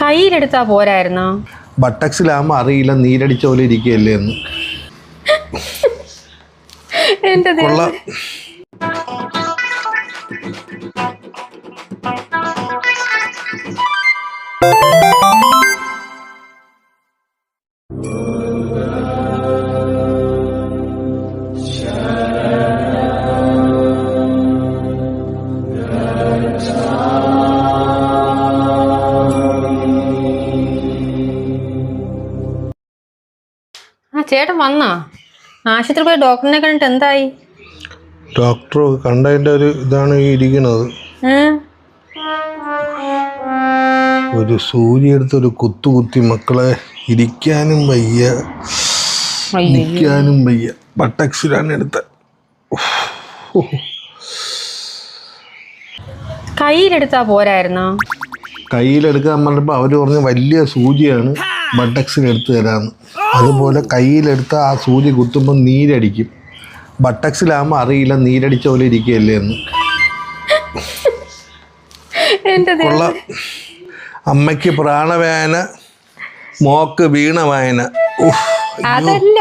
കയ്യിലെടുത്താ പോരായിരുന്നോ? ബട്ടക്സിലാകുമ്പോൾ അറിയില്ല, നീരടിച്ച പോലെ ഇരിക്കുകയല്ലേ എന്ന്. എന്റെ കൊള്ളാം. ചേട്ടൻ വന്നോ? ആശുപത്രി പോയി ഡോക്ടറിനെ കണ്ടിട്ട് എന്തായി? ഡോക്ടർ കണ്ടതിൻ്റെ ഒരു ഇതാണ് ഈ ഇരിക്കുന്നത്. ഒരു സൂചി എടുത്തൊരു കുത്തി മക്കളെ, ഇരിക്കാനും വയ്യ നിൽക്കാനും വയ്യ. ബട്ടക്സിലാണ് എടുത്ത. കയ്യിലെടുത്താ പോരായിരുന്നോ? കയ്യിലെടുക്കാൻ പറഞ്ഞപ്പോൾ അവർ പറഞ്ഞ് വലിയ സൂചിയാണ്, ബട്ടക്സിലെടുത്ത് തരാമെന്ന്. അതുപോലെ കയ്യിലെടുത്ത ആ സൂചി കുത്തുമ്പോൾ നീരടിക്കും. ബട്ടക്സിലാകുമ്പോൾ അറിയില്ല, നീരടിച്ച പോലെ ഇരിക്കുകയല്ലേ എന്ന്. കൊള്ളാം. അമ്മയ്ക്ക് പ്രാണവേദന, മോക്ക് വീണവേദന. അതല്ല,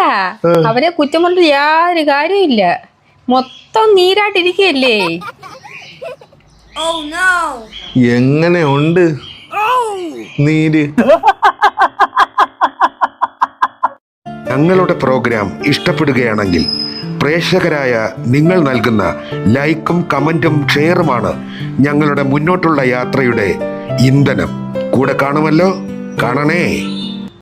അവരെ കുറ്റം പറഞ്ഞിട്ട് യാതൊരു കാര്യമില്ല. മൊത്തം നീരായിട്ടിരിക്കല്ലേ. എങ്ങനെയുണ്ട് നീര്? ഞങ്ങളുടെ പ്രോഗ്രാം ഇഷ്ടപ്പെടുകയാണെങ്കിൽ പ്രേക്ഷകരായ നിങ്ങൾ നൽകുന്ന ലൈക്കും കമന്റും ഷെയറുമാണ് ഞങ്ങളുടെ മുന്നോട്ടുള്ള യാത്രയുടെ ഇന്ധനം. കൂടെ കാണുമല്ലോ, കാണണേ.